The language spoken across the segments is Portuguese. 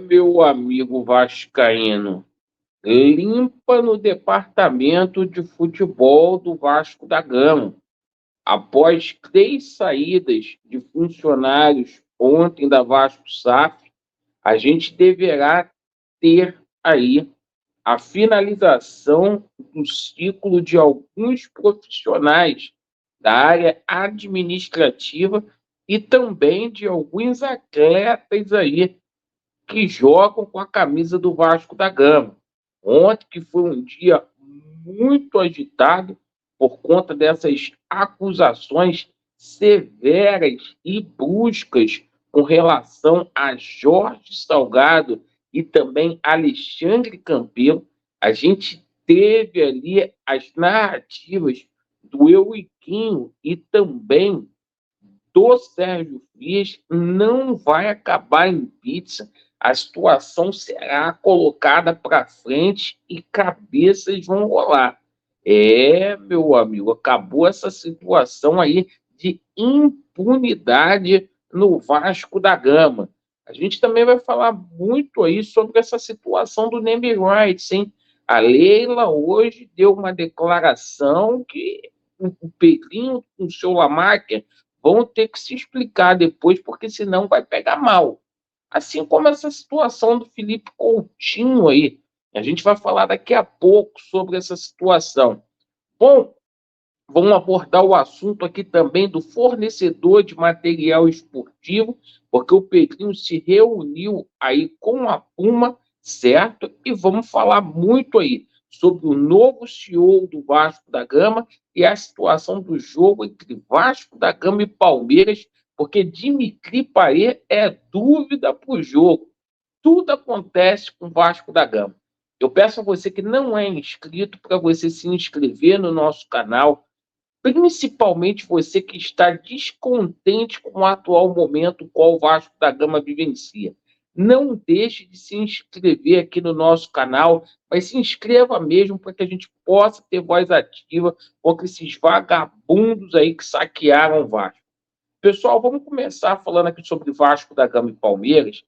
Meu amigo vascaíno, limpa no departamento de futebol do Vasco da Gama. Após 3 saídas de funcionários ontem da Vasco SAF, a gente deverá ter aí a finalização do ciclo de alguns profissionais da área administrativa e também de alguns atletas aí que jogam com a camisa do Vasco da Gama. Ontem, que foi um dia muito agitado por conta dessas acusações severas e bruscas com relação a Jorge Salgado e também Alexandre Campelo, a gente teve ali as narrativas do Euriquinho e também do Sérgio Frias, não vai acabar em pizza. A situação será colocada para frente e cabeças vão rolar. Meu amigo, acabou essa situação aí de impunidade no Vasco da Gama. A gente também vai falar muito aí sobre essa situação do name rights, hein? A Leila hoje deu uma declaração que o Pedrinho com o seu Lamáquia vão ter que se explicar depois, porque senão vai pegar mal. Assim como essa situação do Felipe Coutinho aí. A gente vai falar daqui a pouco sobre essa situação. Bom, vamos abordar o assunto aqui também do fornecedor de material esportivo, porque o Pedrinho se reuniu aí com a Puma, certo? E vamos falar muito aí sobre o novo CEO do Vasco da Gama e a situação do jogo entre Vasco da Gama e Palmeiras, porque Dimitri Payet é dúvida para o jogo. Tudo acontece com o Vasco da Gama. Eu peço a você que não é inscrito para você se inscrever no nosso canal, principalmente você que está descontente com o atual momento qual o Vasco da Gama vivencia. Não deixe de se inscrever aqui no nosso canal, mas se inscreva mesmo para que a gente possa ter voz ativa contra esses vagabundos aí que saquearam o Vasco. Pessoal, vamos começar falando aqui sobre Vasco da Gama e Palmeiras,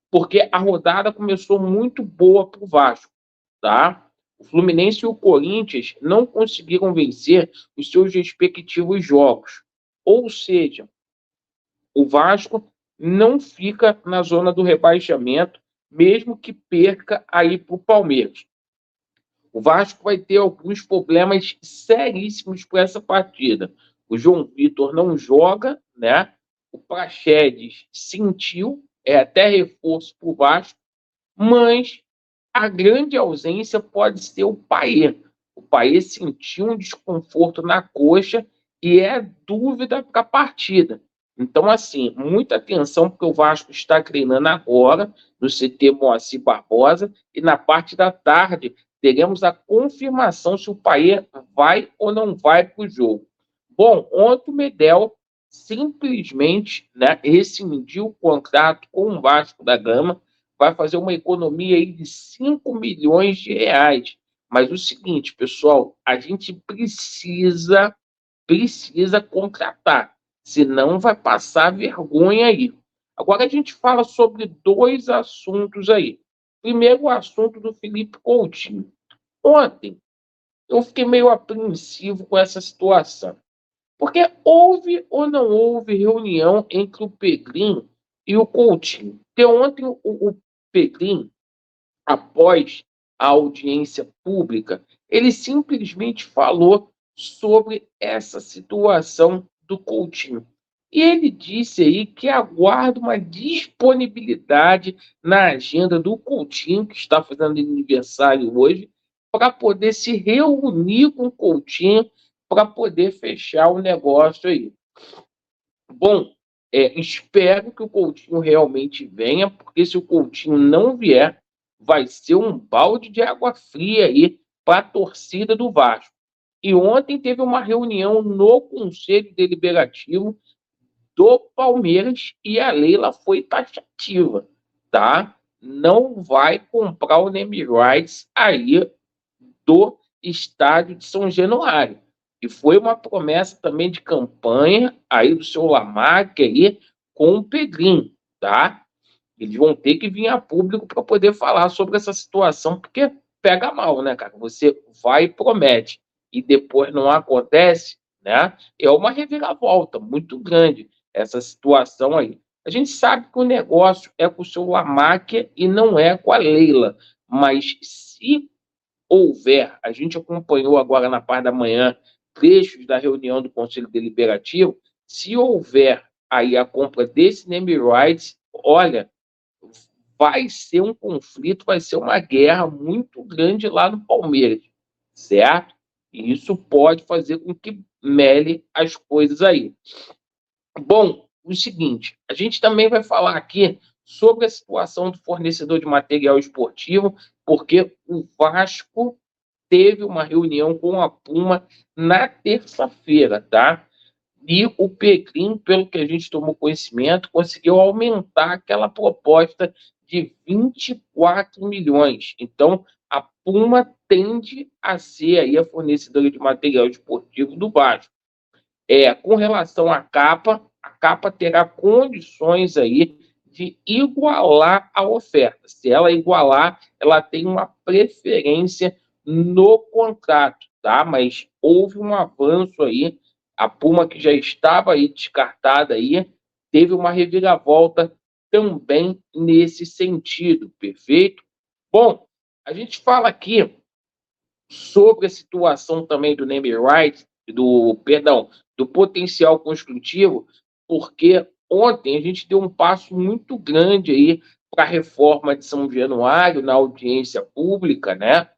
porque a rodada começou muito boa para o Vasco, tá? O Fluminense e o Corinthians não conseguiram vencer os seus respectivos jogos. Ou seja, o Vasco não fica na zona do rebaixamento, mesmo que perca aí para o Palmeiras. O Vasco vai ter alguns problemas seríssimos para essa partida. O João Vitor não joga, né? O Praxedes sentiu, é até reforço para o Vasco, mas a grande ausência pode ser o Payet. O Payet sentiu um desconforto na coxa e é dúvida para a partida. Então, assim, muita atenção, porque o Vasco está treinando agora no CT Moacir Barbosa e na parte da tarde teremos a confirmação se o Payet vai ou não vai para o jogo. Bom, ontem o Medel simplesmente, né, rescindiu o contrato com o Vasco da Gama, vai fazer uma economia aí de 5 milhões de reais. Mas o seguinte, pessoal, a gente precisa contratar, senão vai passar vergonha aí. Agora a gente fala sobre 2 assuntos aí. Primeiro, o assunto do Felipe Coutinho. Ontem, eu fiquei meio apreensivo com essa situação, porque houve ou não houve reunião entre o Pedrinho e o Coutinho. Porque ontem o Pedrinho, após a audiência pública, ele simplesmente falou sobre essa situação do Coutinho. E ele disse aí que aguarda uma disponibilidade na agenda do Coutinho, que está fazendo aniversário hoje, para poder se reunir com o Coutinho para poder fechar o negócio aí. Bom, espero que o Coutinho realmente venha, porque se o Coutinho não vier, vai ser um balde de água fria aí para a torcida do Vasco. E ontem teve uma reunião no Conselho Deliberativo do Palmeiras e a Leila foi taxativa, tá? Não vai comprar o name rights aí do estádio de São Januário. E foi uma promessa também de campanha aí do seu Lamarck aí com o Pedrinho, tá? Eles vão ter que vir a público para poder falar sobre essa situação, porque pega mal, né, cara? Você vai e promete e depois não acontece, né? É uma reviravolta muito grande essa situação aí. A gente sabe que o negócio é com o seu Lamáquia e não é com a Leila, mas se houver, a gente acompanhou agora na parte da manhã trechos da reunião do Conselho Deliberativo, se houver aí a compra desse name rights, olha, vai ser um conflito, vai ser uma guerra muito grande lá no Palmeiras, certo? E isso pode fazer com que mele as coisas aí. Bom, o seguinte, a gente também vai falar aqui sobre a situação do fornecedor de material esportivo, porque o Vasco teve uma reunião com a Puma na terça-feira, tá? E o Pecrim, pelo que a gente tomou conhecimento, conseguiu aumentar aquela proposta de 24 milhões. Então, a Puma tende a ser aí a fornecedora de material esportivo do Vasco. Com relação à capa, a capa terá condições aí de igualar a oferta. Se ela igualar, ela tem uma preferência no contrato, tá? Mas houve um avanço aí, a Puma que já estava aí descartada aí, teve uma reviravolta também nesse sentido, perfeito? Bom, a gente fala aqui sobre a situação também do name rights, do potencial construtivo, porque ontem a gente deu um passo muito grande aí para a reforma de São Januário na audiência pública, né?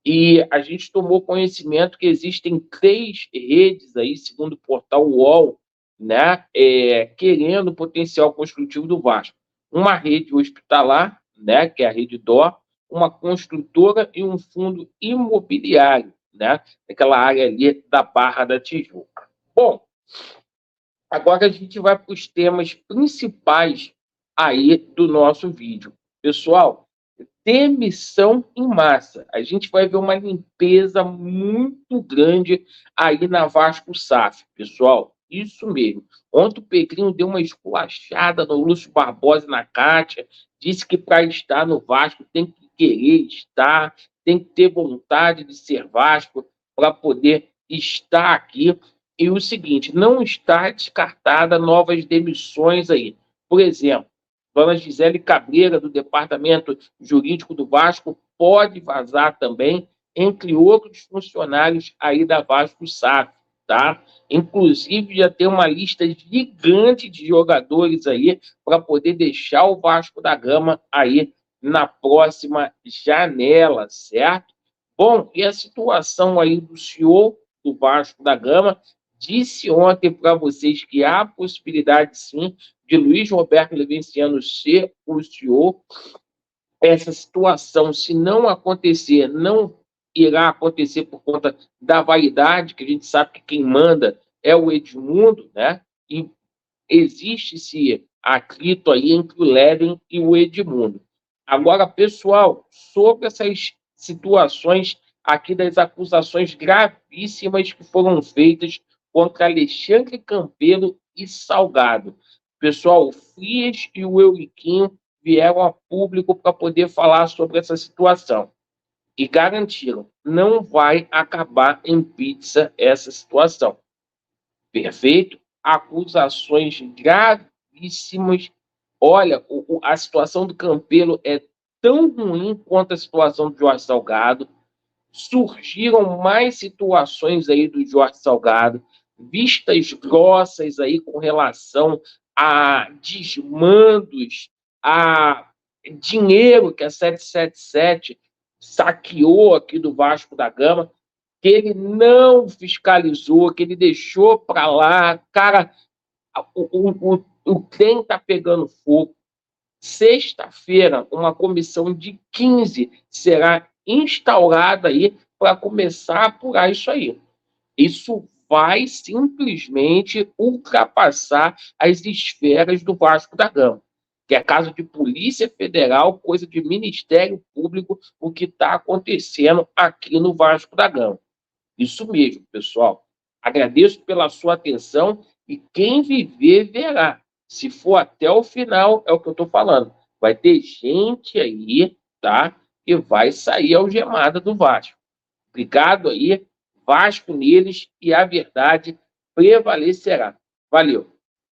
E a gente tomou conhecimento que existem 3 redes aí, segundo o portal UOL, né, querendo o potencial construtivo do Vasco. Uma rede hospitalar, né, que é a Rede Dó, uma construtora e um fundo imobiliário, né? Naquela área ali da Barra da Tijuca. Bom, agora a gente vai para os temas principais aí do nosso vídeo. Pessoal, demissão em massa. A gente vai ver uma limpeza muito grande aí na Vasco SAF, pessoal. Isso mesmo. Ontem o Pedrinho deu uma esculachada no Lúcio Barbosa e na Kátia, disse que para estar no Vasco tem que querer estar, tem que ter vontade de ser Vasco para poder estar aqui. E o seguinte, não está descartada novas demissões aí. Por exemplo, Dona Gisele Cabreira, do Departamento Jurídico do Vasco, pode vazar também, entre outros funcionários aí da Vasco SAF, tá? Inclusive, já tem uma lista gigante de jogadores aí para poder deixar o Vasco da Gama aí na próxima janela, certo? Bom, e a situação aí do CEO do Vasco da Gama disse ontem para vocês que há possibilidade, sim, de Luiz Roberto Levinciano ser o CEO. Essa situação, se não acontecer, não irá acontecer por conta da vaidade, que a gente sabe que quem manda é o Edmundo, né? E existe esse atrito aí entre o Leden e o Edmundo. Agora, pessoal, sobre essas situações aqui das acusações gravíssimas que foram feitas contra Alexandre Campelo e Salgado. Pessoal, o Frias e o Euriquinho vieram a público para poder falar sobre essa situação e garantiram, não vai acabar em pizza essa situação. Perfeito? Acusações gravíssimas. Olha, a situação do Campelo é tão ruim quanto a situação do Jorge Salgado. Surgiram mais situações aí do Jorge Salgado, vistas grossas aí com relação a desmandos, a dinheiro que a 777 saqueou aqui do Vasco da Gama, que ele não fiscalizou, que ele deixou para lá. Cara, o trem está pegando fogo. Sexta-feira, uma comissão de 15 será instaurada aí para começar a apurar isso aí. Isso vai simplesmente ultrapassar as esferas do Vasco da Gama, que é caso de Polícia Federal, coisa de Ministério Público, o que está acontecendo aqui no Vasco da Gama. Isso mesmo, pessoal. Agradeço pela sua atenção e quem viver, verá. Se for até o final, é o que eu estou falando. vai ter gente aí, tá? Que vai sair algemada do Vasco. Obrigado aí, Vasco neles e a verdade prevalecerá. Valeu.